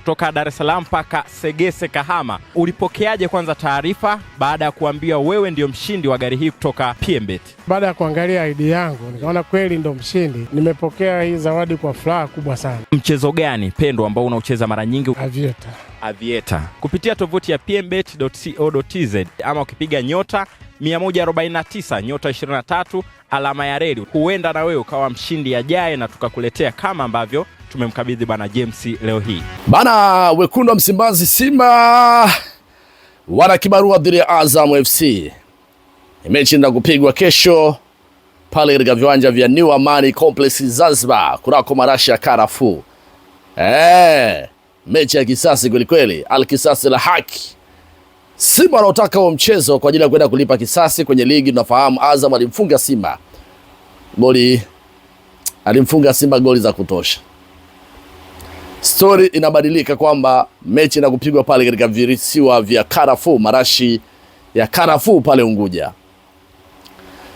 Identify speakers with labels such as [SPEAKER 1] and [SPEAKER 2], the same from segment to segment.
[SPEAKER 1] kutoka Dar es Salaam mpaka Segese Kahama. Ulipokeaje kwanza taarifa baada ya kuambiwa wewe ndio mshindi wa gari hii kutoka PMbet?
[SPEAKER 2] Baada ya kuangalia ID yangu nikaona kweli ndo mshindi. Nimepokea hii zawadi kwa furaha kubwa sana.
[SPEAKER 1] Mchezo gani pendwa ambao unaucheza mara nyingi?
[SPEAKER 2] Aviator.
[SPEAKER 1] Kupitia tovuti ya pmbet.co.tz ama ukipiga nyota 149 nyota 23 alama ya reli, huenda na wewe ukawa mshindi ajaye na tukakuletea kama ambavyo tumemkabidhi bana James leo hii.
[SPEAKER 3] Bana, wekundu wa Msimbazi Simba wana kibarua dhidi ya Azam FC. Mechi ndio kupigwa kesho pale katika viwanja vya New Amani Complex Zanzibar kunako marashi ya Karafuu. Mechi ya kisasi kweli kweli, al-kisasi la haki. Simba wanaotaka huo mchezo kwa ajili ya kwenda kulipa kisasi kwenye ligi. Tunafahamu Azam alimfunga Simba goli za kutosha. Story inabadilika kwamba mechi na kupigwa pale katika visiwa vya Karafuu, marashi ya Karafuu pale Unguja.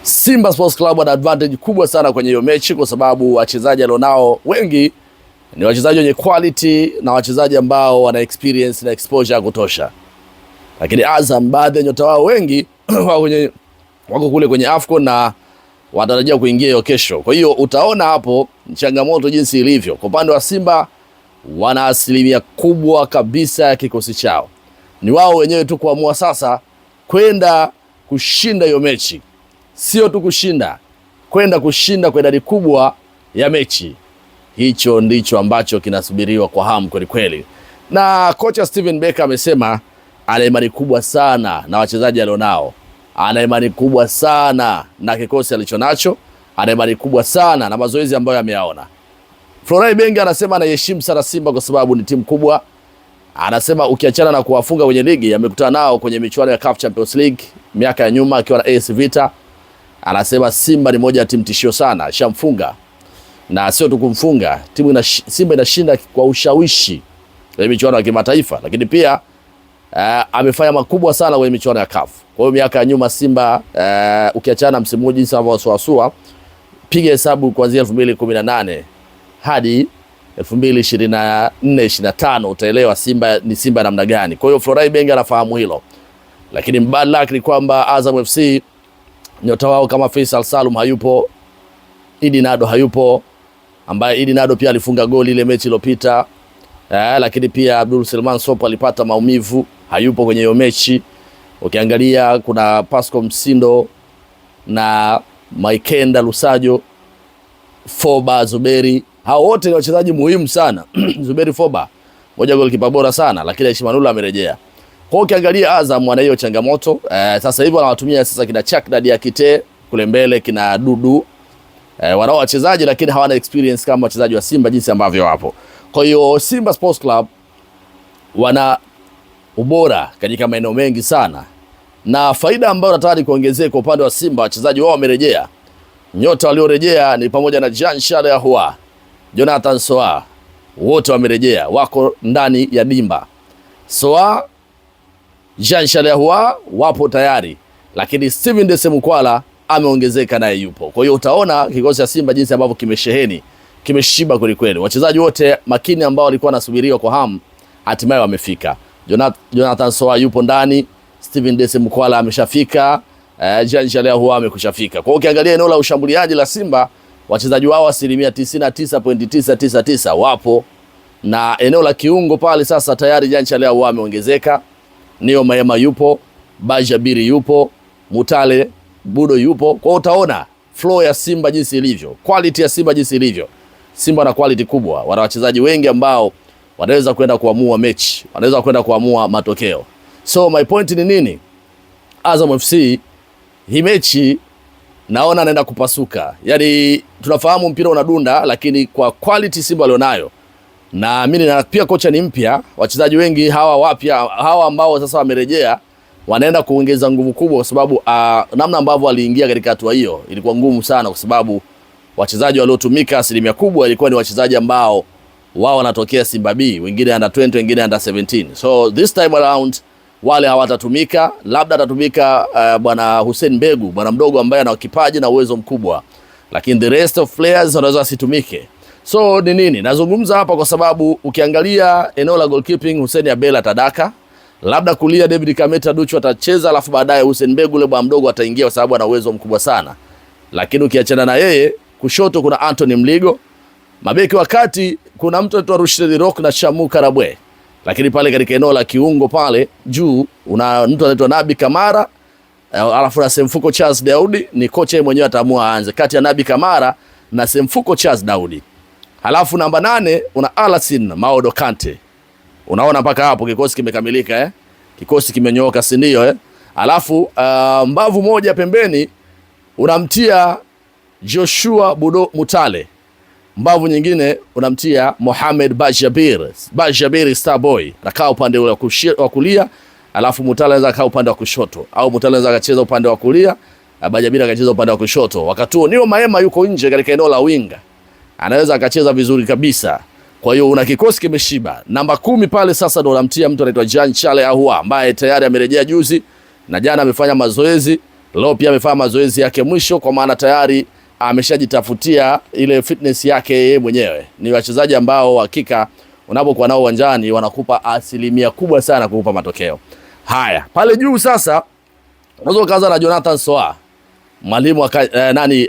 [SPEAKER 3] Simba Sports Club wana advantage kubwa sana kwenye hiyo mechi kwa sababu wachezaji alionao wengi ni wachezaji wenye quality na wachezaji ambao wana experience na exposure ya kutosha. Lakini Azam baadhi ya nyota wao wengi wako kule kwenye AFCON na watarajia kuingia hiyo kesho. Kwa hiyo utaona hapo changamoto jinsi ilivyo. Kwa upande wa Simba wana asilimia kubwa kabisa ya kikosi chao. Ni wao wenyewe tu kuamua sasa kwenda kushinda hiyo mechi. Sio tu kushinda, kwenda kushinda kwa idadi kubwa ya mechi. Hicho ndicho ambacho kinasubiriwa kwa hamu kweli kweli. Na kocha Steven Becker amesema ana imani kubwa sana na wachezaji alionao. Ana imani kubwa sana na kikosi alichonacho. Ana imani kubwa sana na mazoezi ambayo ameyaona. Florai Benga anasema anaheshimu sana Simba kwa sababu ni timu kubwa. Anasema ukiachana na kuwafunga kwenye ligi, amekutana nao kwenye michuano ya CAF Champions League miaka ya nyuma akiwa na AS Vita. Anasema Simba ni moja ya timu tishio sana, shamfunga. Na sio tu kumfunga, Simba inashinda kwa ushawishi kwenye michuano ya kimataifa, lakini pia amefanya makubwa sana kwenye michuano ya CAF. Kwa hiyo miaka ya nyuma Simba ukiachana msimu huu jinsi ambavyo piga hesabu kuanzia 2018 hadi 2024-25 utaelewa Simba ni Simba namna gani. Kwa hiyo Florai Benga anafahamu hilo. Lakini bad luck ni kwamba Azam FC nyota wao kama Faisal Salum hayupo, Idi Nado hayupo, ambaye Idi Nado pia alifunga goli ile mechi iliyopita. Lakini pia Abdul Selman Sopo alipata maumivu, hayupo kwenye hiyo mechi. Ukiangalia kuna Pascal Msindo na Maikenda Lusajo, Foba Zuberi, hao wote ni wachezaji muhimu sana. Zuberi Foba moja golikipa bora sana, lakini Aishimanula amerejea. Kwa hiyo ukiangalia Azam wana hiyo changamoto. Sasa hivi wanawatumia sasa kina Chakdad ya Kite kule mbele, kina Dudu. Wanao wachezaji lakini hawana experience kama wachezaji wa Simba jinsi ambavyo wapo. Kwa hiyo Simba Sports Club wana ubora katika maeneo mengi sana. Na faida ambayo nataka kuongezea kwa upande wa Simba, wachezaji wao wamerejea. Nyota waliorejea ni pamoja na Jean Charles Ahoua, Jonathan Soa. Wote wamerejea, wako ndani ya dimba. Soa, Jean Charles Ahoua wapo tayari, lakini Steven Desemukwala ameongezeka naye yupo. Kwa hiyo utaona kikosi cha Simba jinsi ambavyo kimesheheni, kimeshiba kweli kweli. Wachezaji wote makini ambao walikuwa wanasubiriwa kwa hamu hatimaye wamefika. Jonathan Soa yupo ndani, Steven Desemukwala ameshafika, Jean Charles Ahoua amekushafika. Kwa hiyo ukiangalia eneo la ushambuliaji la Simba, wachezaji wao 99.999 wapo, na eneo la kiungo pale sasa tayari Jean Charles Ahoua ameongezeka. Nio Maema yupo, Bajabiri yupo, Mutale Budo yupo. Kwa utaona flow ya Simba jinsi ilivyo, quality ya Simba jinsi ilivyo. Simba na quality kubwa, wana wachezaji wengi ambao wanaweza kwenda kuamua mechi, wanaweza kwenda kuamua matokeo. So my point ni nini? Azam FC hii mechi naona anaenda kupasuka. Yaani tunafahamu mpira unadunda, lakini kwa quality Simba walionayo, na mimi na pia kocha ni mpya, wachezaji wengi hawa wapya, hawa ambao sasa wamerejea wanaenda kuongeza nguvu kubwa kwa sababu namna ambavyo aliingia katika hatua hiyo ilikuwa ngumu sana, kwa sababu wachezaji waliotumika asilimia kubwa ilikuwa ni wachezaji ambao wao wanatokea Simba B, wengine under 20, wengine under 17. So this time around wale hawatatumika, labda atatumika bwana Hussein Mbegu, bwana mdogo ambaye ana kipaji na uwezo mkubwa, lakini the rest of players wanaweza wasitumike. So ni nini nazungumza hapa? Kwa sababu ukiangalia eneo la goalkeeping, Hussein Abel atadaka, labda kulia David Kameta Duchu atacheza, alafu baadaye Hussein Begu yule bwana mdogo ataingia kwa sababu ana uwezo mkubwa sana. Lakini ukiachana na yeye, kushoto kuna Anthony Mligo, mabeki wakati kuna mtu anaitwa Rushdi Rock na Shamu Karabwe. Lakini pale katika eneo la kiungo pale juu una mtu anaitwa Nabi Kamara, alafu na Semfuko Charles Daudi. Ni kocha yeye mwenyewe ataamua aanze kati ya Nabi Kamara na Semfuko Charles Daudi. Halafu namba 8 una Alassane Maodo Kante. Unaona mpaka hapo kikosi kimekamilika Kikosi kimenyooka, si ndio Alafu mbavu moja pembeni unamtia Joshua Budo Mutale. Mbavu nyingine unamtia Mohamed Bajabir Starboy. Anakaa upande wa kulia, alafu Mutale anaweza kaa upande wa kushoto, au Mutale anaweza akacheza upande wa kulia, Bajabir akacheza upande wa kushoto. Wakati huo Neo Maema yuko nje katika eneo la winga, anaweza akacheza vizuri kabisa. Kwa hiyo una kikosi kimeshiba. Namba 10 pale sasa ndo unamtia mtu anaitwa Jean Charles Ahoua ambaye tayari amerejea juzi na jana amefanya mazoezi. Leo pia amefanya mazoezi yake mwisho, kwa maana tayari ameshajitafutia ile fitness yake yeye mwenyewe. Ni wachezaji ambao hakika unapokuwa nao uwanjani wanakupa asilimia kubwa sana kukupa matokeo. Haya, pale juu sasa unaweza kuanza na Jonathan Soa. Mwalimu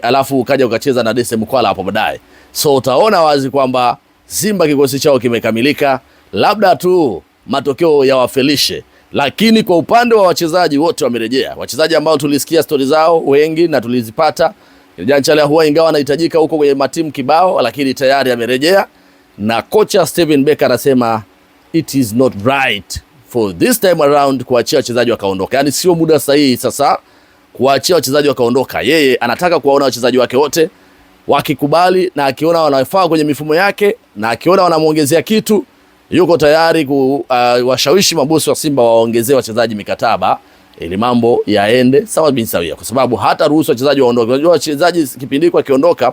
[SPEAKER 3] alafu ukaja ukacheza na Dese Mkwala hapo baadaye. So utaona wazi kwamba Simba kikosi chao kimekamilika, labda tu matokeo ya wafelishe. Lakini kwa upande wa wachezaji wote wamerejea. Wachezaji ambao tulisikia stori zao wengi na tulizipata. Jean Charles Ahoua ingawa anahitajika huko kwenye matimu kibao, lakini tayari amerejea. Na kocha Steven Becker anasema it is not right for this time around kuachia wachezaji wakaondoka. Yaani sio muda sahihi sasa kuachia wachezaji wakaondoka. Yeye anataka kuwaona wachezaji wake wote wakikubali, na akiona wanafaa kwenye mifumo yake, na akiona wanamuongezea kitu, yuko tayari kuwashawishi mabosi wa Simba waongezee wachezaji mikataba ili mambo yaende sawa bin sawia, kwa sababu hata ruhusu wachezaji waondoke. Unajua wachezaji kipindi kwa kiondoka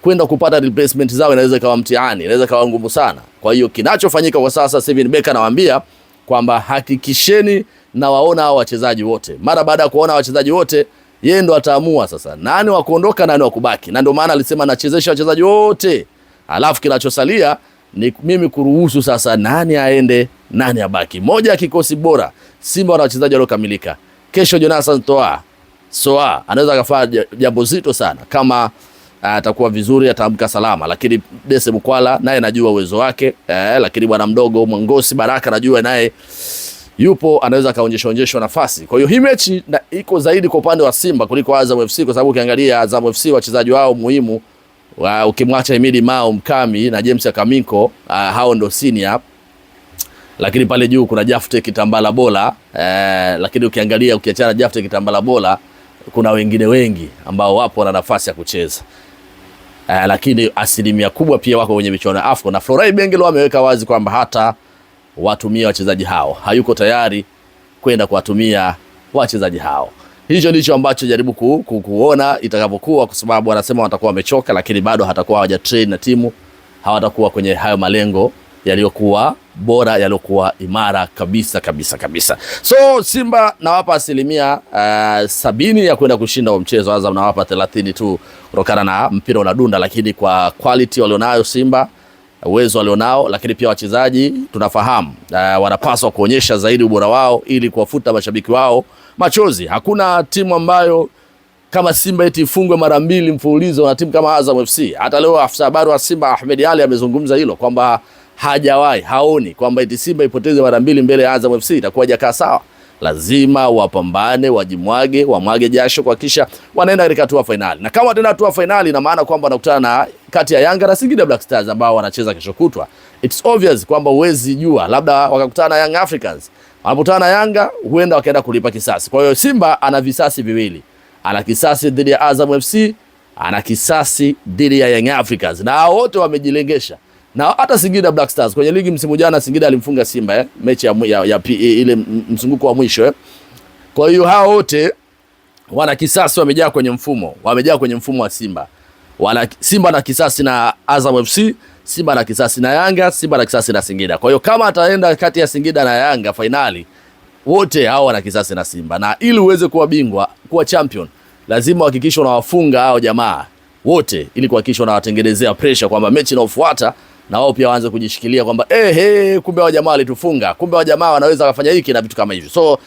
[SPEAKER 3] kwenda kupata replacement zao inaweza kawa mtihani, inaweza kawa ngumu sana. Kwa hiyo kinachofanyika kwa sasa, Steven Becker anawaambia kwamba hakikisheni na waona hao wachezaji wote. Mara baada ya kuona wachezaji wote, yeye ndo ataamua sasa nani wa kuondoka nani wa kubaki. Na ndio maana alisema nachezesha wachezaji wote, alafu kinachosalia ni mimi kuruhusu sasa nani aende nani abaki. Moja ya kikosi bora Simba wana wachezaji waliokamilika. Kesho Jonathan Soa anaweza kufanya jambo zito sana kama atakuwa vizuri, ataamka salama. Lakini Dese Mkwala naye najua uwezo wake, lakini bwana mdogo Mwangosi Baraka najua naye yupo, anaweza kaonyeshwa nafasi. Kwa hiyo hii mechi iko zaidi kwa upande wa Simba kuliko Azam FC, kwa sababu ukiangalia Azam FC wachezaji wao muhimu ukimwacha Emili Mao Mkami na James Akaminko, hao ndo senior. Lakini pale juu kuna Jafte Kitambala Bola, lakini ukiachana Jafte Kitambala Bola kuna wengine wengi ambao wapo na nafasi ya kucheza. Lakini asilimia kubwa pia wako kwenye michuano ya AFCON, na Florai Bengelo ameweka wazi kwamba hata watumia wachezaji hao, hayuko tayari kwenda kuwatumia wachezaji hao. Hicho ndicho ambacho jaribu kuona itakapokuwa, kwa sababu wanasema watakuwa wamechoka, lakini bado hatakuwa hawajatrain na timu, hawatakuwa kwenye hayo malengo yaliyokuwa bora, yaliyokuwa imara kabisa. So Simba nawapa asilimia 70 ya kwenda kushinda huo mchezo. Azam nawapa 30 tu kutokana na mpira unadunda, lakini kwa quality walionayo Simba, uwezo walionao, lakini pia wachezaji tunafahamu wanapaswa kuonyesha zaidi ubora wao ili kuwafuta mashabiki wao machozi. Hakuna timu ambayo kama Simba eti ifungwe mara 2 mfululizo na timu kama Azam FC. Hata leo afisa habari wa Simba Ahmed Ali amezungumza hilo kwamba haoni kwamba eti Simba ipoteze mara 2 mbele ya Azam FC itakuwa hajakaa sawa. Lazima wapambane, wamwage jasho kwa kisha wanaenda katika hatua finali. Na kama wataenda hatua finali, ina maana kwamba wanakutana na kati ya Yanga na Singida Black Stars ambao wanacheza kesho kutwa. It's obvious kwamba uwezi jua, labda wakakutana na Young Africans. Wanapokutana na Yanga huenda wakaenda kulipa kisasi. Kwa hiyo Simba ana visasi viwili. Ana kisasi dhidi ya Azam FC, ana kisasi dhidi ya Young Africans. Na wote wamejilengesha. Na hata Singida Black Stars kwenye ligi msimu jana Singida alimfunga Simba mechi ya ile mzunguko wa mwisho. Kwa hiyo hao wote wana kisasi, wamejaa kwenye mfumo wa Simba. Simba na kisasi na Azam FC, Simba na kisasi na Yanga, Simba na kisasi na Singida. Kwa hiyo kama ataenda kati ya Singida na Yanga finali, wote hao wana kisasi na Simba. Na ili uweze kuwa bingwa, kuwa champion, lazima uhakikishe unawafunga hao jamaa wote, ili kuhakikisha wanawatengenezea pressure kwamba mechi inayofuata na wao pia waanze kujishikilia kwamba kumbe wa jamaa walitufunga, kumbe wa jamaa wanaweza kufanya hiki na vitu kama hivi. So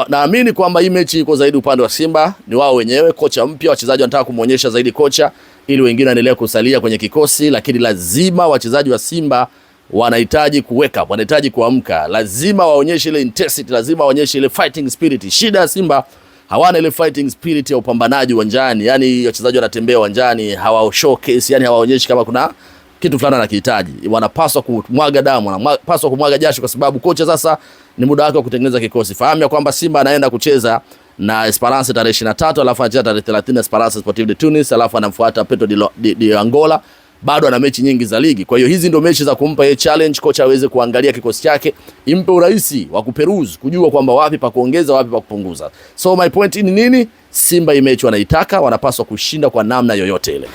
[SPEAKER 3] naamini kwamba hii mechi iko zaidi upande wa Simba, ni wao wenyewe, kocha mpya, wachezaji wanataka kumuonyesha zaidi kocha ili wengine waendelee kusalia kwenye kikosi, lakini lazima wachezaji wa Simba wanahitaji kuweka, wanahitaji kuamka, lazima waonyeshe ile intensity, lazima waonyeshe ile fighting spirit. Shida ya Simba hawana ile fighting spirit ya upambanaji uwanjani, yani wachezaji wanatembea uwanjani hawa showcase, yani hawaonyeshi kama kuna kitu fulani anakihitaji. Wanapaswa kumwaga damu, wanapaswa kumwaga jasho, kwa sababu kocha sasa ni muda wake wa kutengeneza kikosi. Fahamu ya kwamba Simba anaenda kucheza na Esperance tarehe 23, alafu anacheza tarehe 30 Esperance Sportive de Tunis, alafu anamfuata Petro de Angola. Bado ana mechi nyingi za ligi. Kwa hiyo hizi ndio mechi za kumpa yeye challenge kocha aweze kuangalia kikosi chake, impe urahisi wa kuperuzi, kujua kwamba wapi pa kuongeza, wapi pa kupunguza. So my point ni nini? Simba imechi wanaitaka, wanapaswa kushinda kwa namna yoyote ile.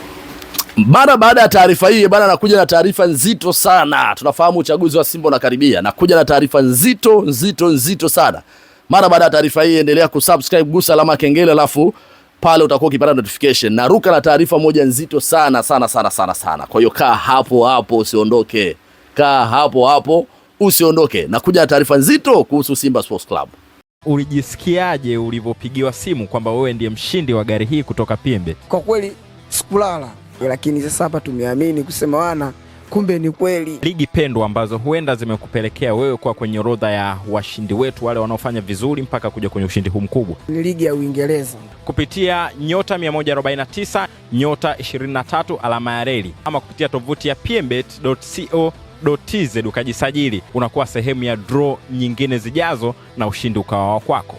[SPEAKER 3] Baada ya taarifa hii bana, nakuja na taarifa nzito sana. Tunafahamu uchaguzi wa Simba unakaribia, nakuja na taarifa nzito sana. Mara baada ya taarifa hii, endelea kusubscribe, gusa alama kengele, alafu pale utakuwa ukipata notification. Naruka na taarifa moja nzito sana. Kwa hiyo kaa hapo usiondoke. Nakuja na taarifa nzito kuhusu Simba Sports Club.
[SPEAKER 1] Ulijisikiaje ulivyopigiwa simu kwamba wewe ndiye mshindi wa gari hii kutoka PMbet?
[SPEAKER 4] Kwa kweli sikulala, lakini sasa hapa tumeamini kusema wana kumbe ni kweli.
[SPEAKER 1] Ligi pendwa ambazo huenda zimekupelekea wewe kwa kwenye orodha ya washindi wetu wale wanaofanya vizuri mpaka kuja kwenye ushindi huu mkubwa.
[SPEAKER 4] Ni ligi ya Uingereza.
[SPEAKER 1] Kupitia nyota 149 nyota 23 alama ya reli, ama kupitia tovuti ya pmbet.co.tz ukajisajili, unakuwa sehemu ya draw nyingine zijazo na ushindi ukawa wako.